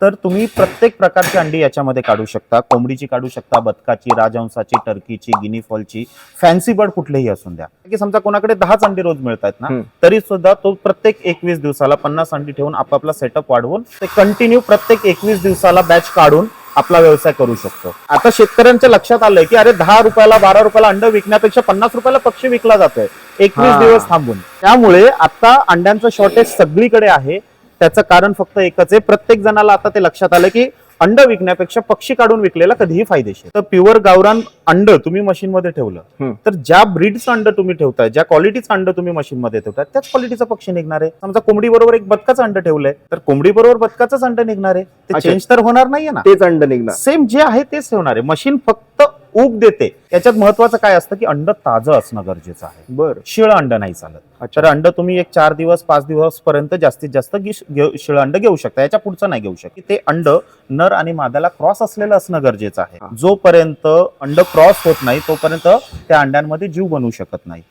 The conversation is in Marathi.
तर तुम्ही प्रत्येक प्रकारची अंडी याच्यामध्ये काढू शकता. कोंबडीची काढू शकता, बदकाची, राजहंसाची, टर्कीची, गिनी फॉलची, फॅन्सी बर्ड कुठलेही असून द्या. की समजा कोणाकडे 10च अंडी रोज मिळतात ना, तरी सुद्धा तो प्रत्येक 21 दिवसाला 50 अंडी ठेवून आपापला सेटअप वाढवून ते कंटिन्यू प्रत्येक 21 दिवसाला बॅच काढून आपला व्यवसाय करू शकतो. आता शेतकऱ्यांच्या लक्षात आलंय की अरे 10 रुपयाला 12 रुपयाला अंड विकण्यापेक्षा 50 रुपयाला पक्षी विकला जातोय 21 दिवस थांबून. त्यामुळे आता अंड्यांचं शॉर्टेज सगळीकडे आहे. त्याचं कारण फक्त एकच आहे, प्रत्येक जणाला आता ते लक्षात आलं की अंड विकण्यापेक्षा पक्षी काढून विकलेला कधीही फायदेशीर. तर प्युअर गावरान अंड तुम्ही मशीन मध्ये ठेवलं तर ज्या ब्रीडचं अंड तुम्ही ठेवताय, ज्या क्वालिटीचं अंड तुम्ही मशीन मध्ये ठेवताय त्याच क्वालिटीचा पक्षी निघणार आहे. समजा कोंबडी बरोबर एक बदकाचं अंड ठेवलंय तर कोंबडी बरोबर बदकाचंच अंड निघणार आहे. ते चेंज तर होणार नाहीये ना, तेच अंड निघणार. सेम जे आहे तेच ठेवणार आहे. मशीन फक्त ऊब देते. याच्यात महत्वाचं काय असतं की अंड ताजं असणं गरजेचं आहे. बरं. शिळं अंड नाही चालत. तर अंड तुम्ही एक 4 दिवस 5 दिवस पर्यंत जास्तीत जास्त शिळं अंड घेऊ शकता. याच्या पुढचं नाही घेऊ शकता. ते अंड नर आणि मादाला क्रॉस असलेलं असणं गरजेचं आहे. जोपर्यंत अंड क्रॉस होत नाही तोपर्यंत त्या अंड्यांमध्ये जीव बनवू शकत नाही.